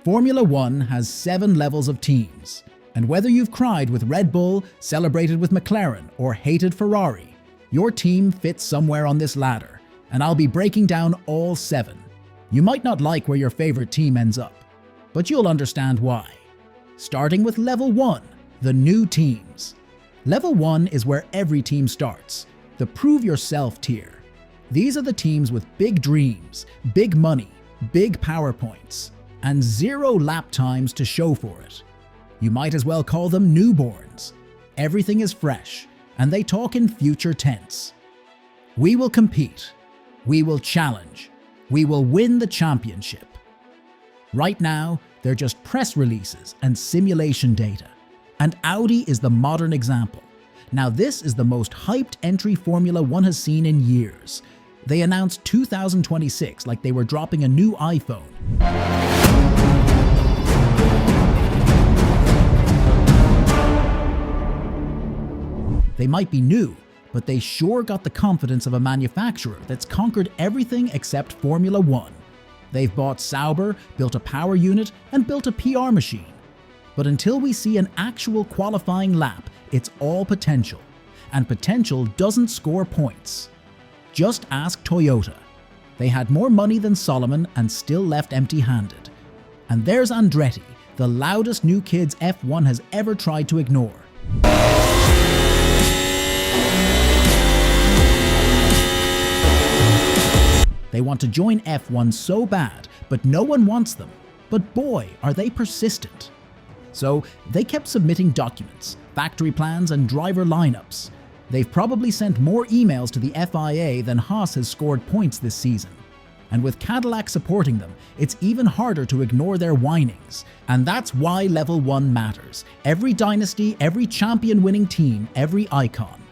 Formula One has 7 levels of teams, and whether you've cried with Red Bull, celebrated with McLaren, or hated Ferrari, your team fits somewhere on this ladder, and I'll be breaking down all 7. You might not like where your favorite team ends up, but you'll understand why. Starting with Level 1, the new teams. Level 1 is where every team starts, the Prove Yourself tier. These are the teams with big dreams, big money, big PowerPoints, and 0 lap times to show for it. You might as well call them newborns. Everything is fresh, and they talk in future tense. We will compete. We will challenge. We will win the championship. Right now, they're just press releases and simulation data. And Audi is the modern example. Now this is the most hyped entry Formula One has seen in years. They announced 2026 like they were dropping a new iPhone. They might be new, but they sure got the confidence of a manufacturer that's conquered everything except Formula One. They've bought Sauber, built a power unit, and built a PR machine. But until we see an actual qualifying lap, it's all potential. And potential doesn't score points. Just ask Toyota. They had more money than Solomon and still left empty-handed. And there's Andretti, the loudest new kids F1 has ever tried to ignore. They want to join F1 so bad, but no one wants them. But boy, are they persistent. So they kept submitting documents, factory plans, and driver lineups. They've probably sent more emails to the FIA than Haas has scored points this season. And with Cadillac supporting them, it's even harder to ignore their whinings. And that's why Level 1 matters. Every dynasty, every champion-winning team, every icon.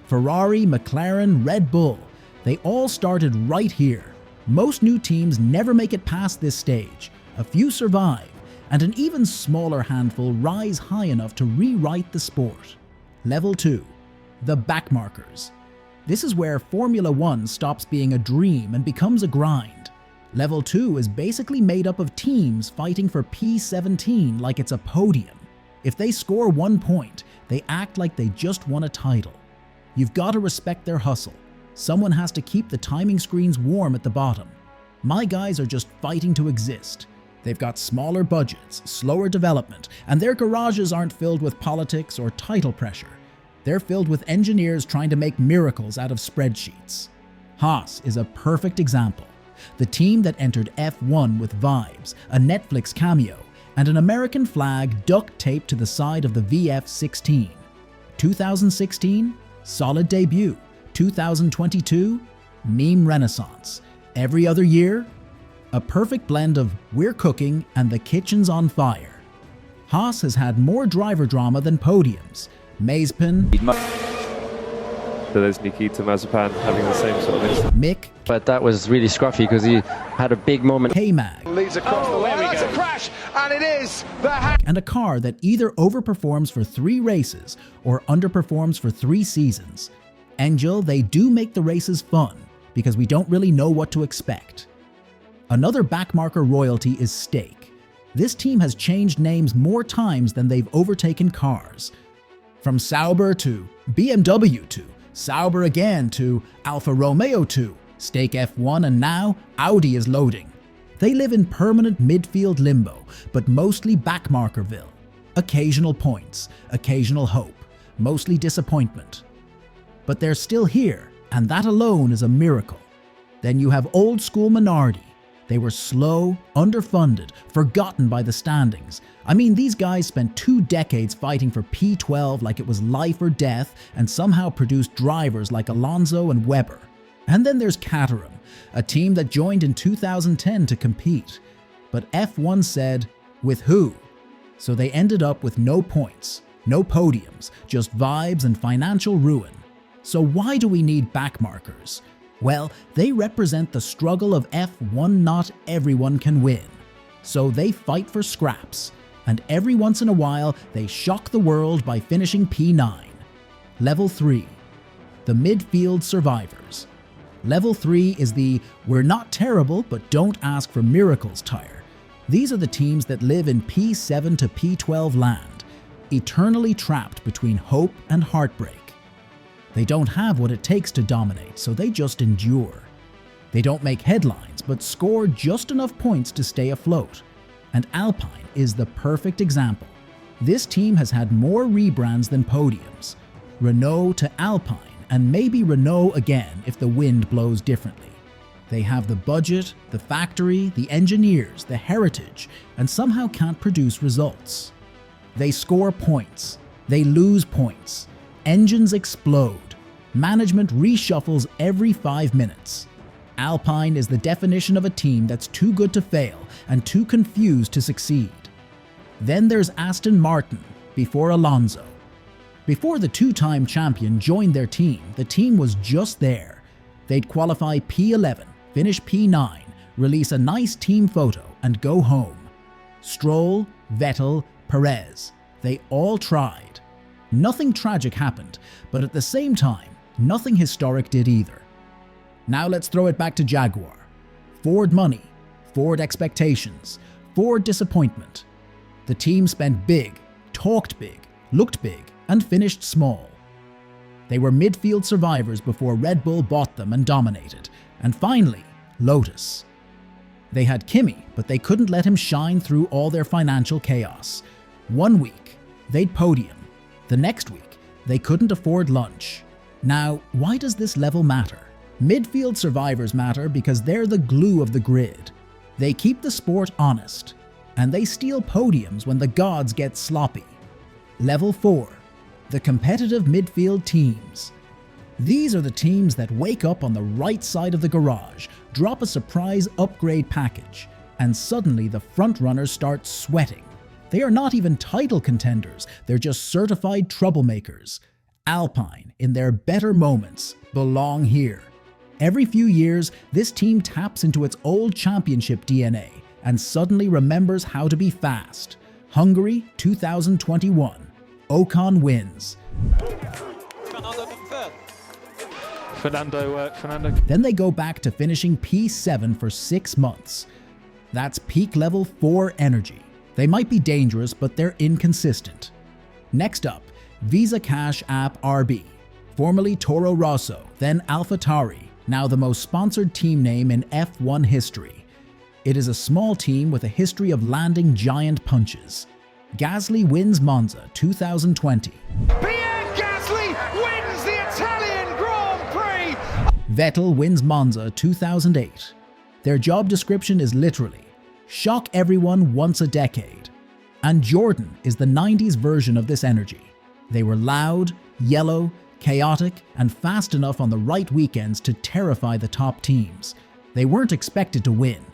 Ferrari, McLaren, Red Bull, they all started right here. Most new teams never make it past this stage. A few survive, and an even smaller handful rise high enough to rewrite the sport. Level 2. The backmarkers. This is where Formula One stops being a dream and becomes a grind. Level 2 is basically made up of teams fighting for P17 like it's a podium. If they score 1 point, they act like they just won a title. You've got to respect their hustle. Someone has to keep the timing screens warm at the bottom. My guys are just fighting to exist. They've got smaller budgets, slower development, and their garages aren't filled with politics or title pressure. They're filled with engineers trying to make miracles out of spreadsheets. Haas is a perfect example. The team that entered F1 with vibes, a Netflix cameo, and an American flag duct taped to the side of the VF16. 2016, solid debut. 2022, meme renaissance. Every other year, a perfect blend of we're cooking and the kitchen's on fire. Haas has had more driver drama than podiums. Mazepin, So there's Nikita Mazepin having the same sort of incident. Mick, but that was really scruffy because he had a big moment. K-Mag, Leads across the line. That's a crash, and it is the and a car that either overperforms for 3 races or underperforms for 3 seasons. Angel, they do make the races fun because we don't really know what to expect. Another backmarker royalty is Stake. This team has changed names more times than they've overtaken cars. From Sauber to BMW to Sauber again to Alfa Romeo to Stake F1, and now Audi is loading. They live in permanent midfield limbo, but mostly backmarkerville. Occasional points, occasional hope, mostly disappointment. But they're still here, and that alone is a miracle. Then you have old school Minardi. They were slow, underfunded, forgotten by the standings. I mean, these guys spent 2 decades fighting for P12 like it was life or death, and somehow produced drivers like Alonso and Webber. And then there's Caterham, a team that joined in 2010 to compete. But F1 said, with who? So they ended up with no points, no podiums, just vibes and financial ruin. So why do we need backmarkers? Well, they represent the struggle of F1. Not everyone can win. So they fight for scraps, and every once in a while they shock the world by finishing P9. Level 3. The midfield survivors. Level 3 is the we're not terrible but don't ask for miracles tire. These are the teams that live in P7 to P12 land, eternally trapped between hope and heartbreak. They don't have what it takes to dominate, so they just endure. They don't make headlines, but score just enough points to stay afloat. And Alpine is the perfect example. This team has had more rebrands than podiums. Renault to Alpine, and maybe Renault again if the wind blows differently. They have the budget, the factory, the engineers, the heritage, and somehow can't produce results. They score points. They lose points. Engines explode. Management reshuffles every 5 minutes. Alpine is the definition of a team that's too good to fail and too confused to succeed. Then there's Aston Martin, before Alonso. Before the two-time champion joined their team, the team was just there. They'd qualify P11, finish P9, release a nice team photo, and go home. Stroll, Vettel, Perez, they all tried. Nothing tragic happened, but at the same time, nothing historic did either. Now let's throw it back to Jaguar. Ford money, Ford expectations, Ford disappointment. The team spent big, talked big, looked big, and finished small. They were midfield survivors before Red Bull bought them and dominated. And finally, Lotus. They had Kimi, but they couldn't let him shine through all their financial chaos. 1 week, they'd podium. The next week, they couldn't afford lunch. Now, why does this level matter? Midfield survivors matter because they're the glue of the grid. They keep the sport honest, and they steal podiums when the gods get sloppy. Level 4. The competitive midfield teams. These are the teams that wake up on the right side of the garage, drop a surprise upgrade package, and suddenly the front runners start sweating. They are not even title contenders, they're just certified troublemakers. Alpine, in their better moments, belong here. Every few years, this team taps into its old championship DNA and suddenly remembers how to be fast. Hungary 2021. Ocon wins. Fernando. Then they go back to finishing P7 for 6 months. That's peak level 4 energy. They might be dangerous, but they're inconsistent. Next up, Visa Cash App RB, formerly Toro Rosso, then AlphaTauri, now the most sponsored team name in F1 history. It is a small team with a history of landing giant punches. Gasly wins Monza 2020. Pierre Gasly wins the Italian Grand Prix. Vettel wins Monza 2008. Their job description is literally, shock everyone once a decade. And Jordan is the 90s version of this energy. They were loud, yellow, chaotic, and fast enough on the right weekends to terrify the top teams. They weren't expected to win.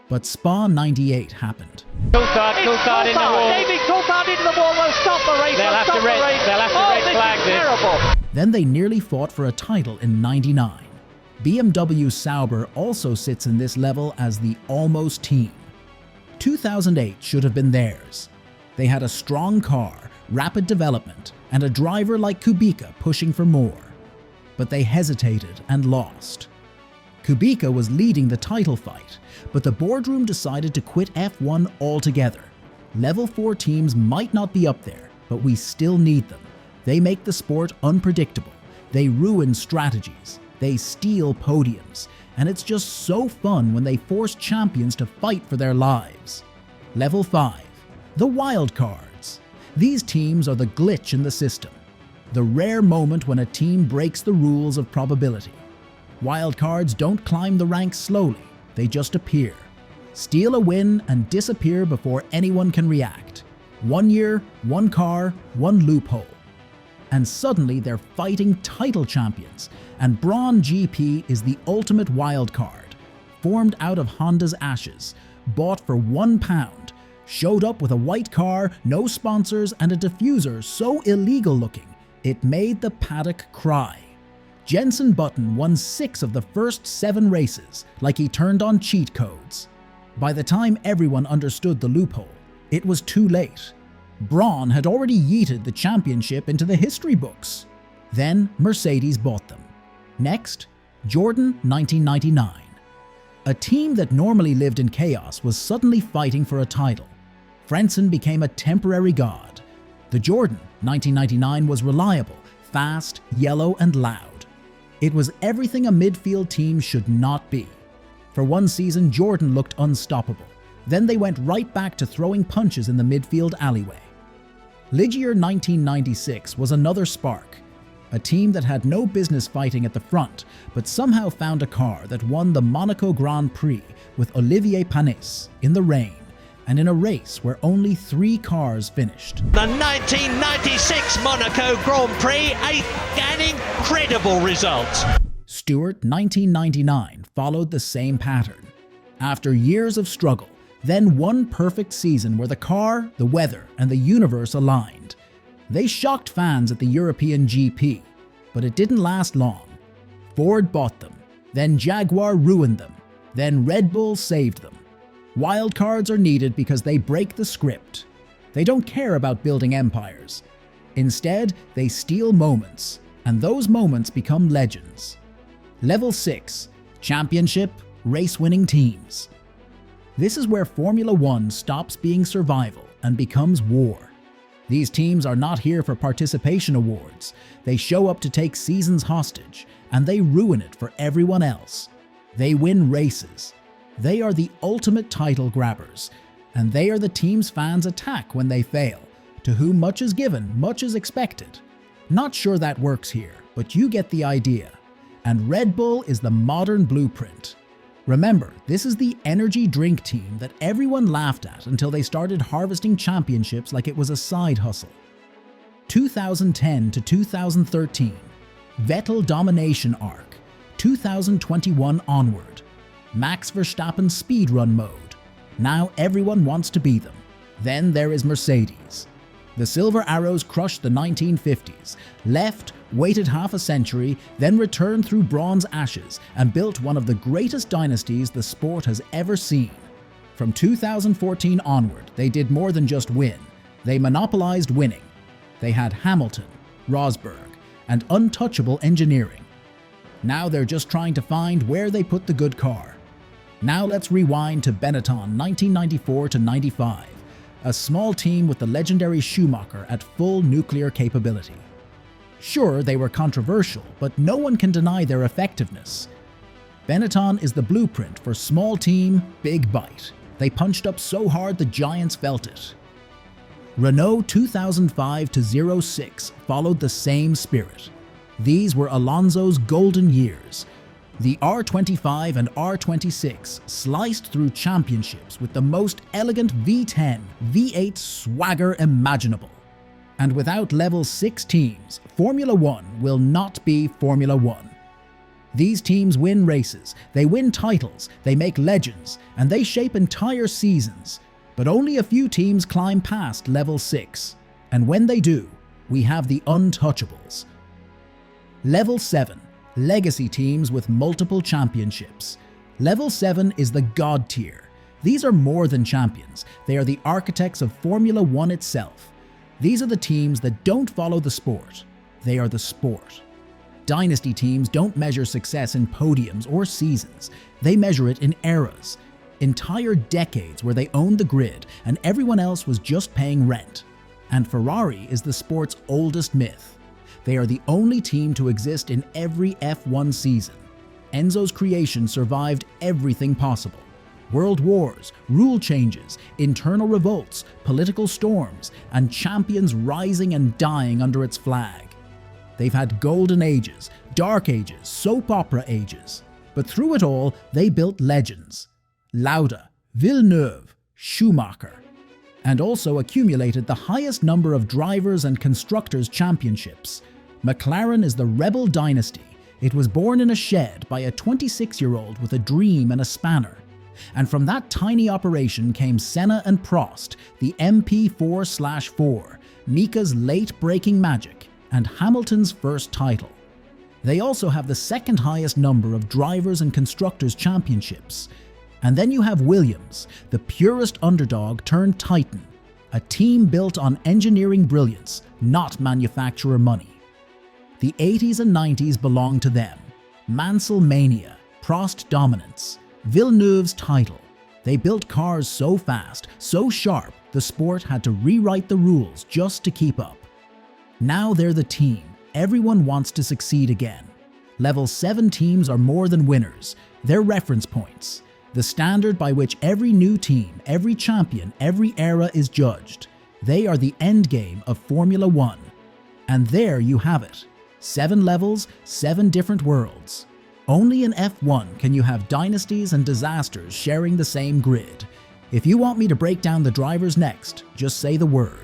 But Spa 98 happened. Coulthard in the wall. David Coulthard into the wall will stop the race. They'll have to red flag this. Terrible. Then they nearly fought for a title in 99. BMW Sauber also sits in this level as the almost team. 2008 should have been theirs. They had a strong car, rapid development, and a driver like Kubica pushing for more. But they hesitated and lost. Kubica was leading the title fight, but the boardroom decided to quit F1 altogether. Level 4 teams might not be up there, but we still need them. They make the sport unpredictable. They ruin strategies. They steal podiums. And it's just so fun when they force champions to fight for their lives. Level 5. The wild cards. These teams are the glitch in the system. The rare moment when a team breaks the rules of probability. Wildcards don't climb the ranks slowly, they just appear. Steal a win and disappear before anyone can react. 1 year, 1 car, 1 loophole. And suddenly they're fighting title champions, and Brawn GP is the ultimate wildcard. Formed out of Honda's ashes, bought for £1, showed up with a white car, no sponsors, and a diffuser so illegal looking, it made the paddock cry. Jenson Button won 6 of the first 7 races, like he turned on cheat codes. By the time everyone understood the loophole, it was too late. Brawn had already yeeted the championship into the history books. Then Mercedes bought them. Next, Jordan 1999. A team that normally lived in chaos was suddenly fighting for a title. Frentzen became a temporary god. The Jordan 1999 was reliable, fast, yellow and loud. It was everything a midfield team should not be. For one season, Jordan looked unstoppable. Then they went right back to throwing punches in the midfield alleyway. Ligier 1996 was another spark. A team that had no business fighting at the front, but somehow found a car that won the Monaco Grand Prix with Olivier Panis in the rain, and in a race where only 3 cars finished. The 1996 Monaco Grand Prix, an incredible result. Stewart 1999 followed the same pattern. After years of struggle, then one perfect season where the car, the weather, and the universe aligned. They shocked fans at the European GP, but it didn't last long. Ford bought them, then Jaguar ruined them, then Red Bull saved them. Wildcards are needed because they break the script. They don't care about building empires. Instead, they steal moments, and those moments become legends. Level 6, Championship, race-winning teams. This is where Formula One stops being survival and becomes war. These teams are not here for participation awards. They show up to take seasons hostage, and they ruin it for everyone else. They win races. They are the ultimate title grabbers, and they are the teams fans attack when they fail. To whom much is given, much is expected. Not sure that works here, but you get the idea. And Red Bull is the modern blueprint. Remember, this is the energy drink team that everyone laughed at until they started harvesting championships like it was a side hustle. 2010 to 2013, Vettel domination arc, 2021 onward, Max Verstappen speedrun mode. Now everyone wants to be them. Then there is Mercedes. The Silver Arrows crushed the 1950s, left, waited half a century, then returned through bronze ashes and built one of the greatest dynasties the sport has ever seen. From 2014 onward, they did more than just win. They monopolized winning. They had Hamilton, Rosberg, and untouchable engineering. Now they're just trying to find where they put the good car. Now let's rewind to Benetton 1994 to 95, a small team with the legendary Schumacher at full nuclear capability. Sure, they were controversial, but no one can deny their effectiveness. Benetton is the blueprint for small team, big bite. They punched up so hard the giants felt it. Renault 2005 to 06 followed the same spirit. These were Alonso's golden years. The R25 and R26 sliced through championships with the most elegant V10, V8 swagger imaginable. And without level 6 teams, Formula One will not be Formula One. These teams win races, they win titles, they make legends, and they shape entire seasons. But only a few teams climb past level 6. And when they do, we have the untouchables. Level 7. Legacy teams with multiple championships. Level 7 is the god tier. These are more than champions. They are the architects of Formula One itself. These are the teams that don't follow the sport. They are the sport. Dynasty teams don't measure success in podiums or seasons. They measure it in eras. Entire decades where they owned the grid and everyone else was just paying rent. And Ferrari is the sport's oldest myth. They are the only team to exist in every F1 season. Enzo's creation survived everything possible. World wars, rule changes, internal revolts, political storms, and champions rising and dying under its flag. They've had golden ages, dark ages, soap opera ages. But through it all, they built legends. Lauda, Villeneuve, Schumacher, and also accumulated the highest number of drivers and constructors championships. McLaren is the rebel dynasty. It was born in a shed by a 26-year-old with a dream and a spanner. And from that tiny operation came Senna and Prost, the MP4/4, Mika's late-breaking magic, and Hamilton's first title. They also have the second highest number of drivers and constructors championships. And then you have Williams, the purest underdog turned titan, a team built on engineering brilliance, not manufacturer money. The 80s and 90s belong to them. Mansell mania, Prost dominance, Villeneuve's title. They built cars so fast, so sharp, the sport had to rewrite the rules just to keep up. Now they're the team everyone wants to succeed again. Level 7 teams are more than winners. They're reference points. The standard by which every new team, every champion, every era is judged. They are the endgame of Formula 1. And there you have it. 7 levels, 7 different worlds. Only in F1 can you have dynasties and disasters sharing the same grid. If you want me to break down the drivers next, just say the word.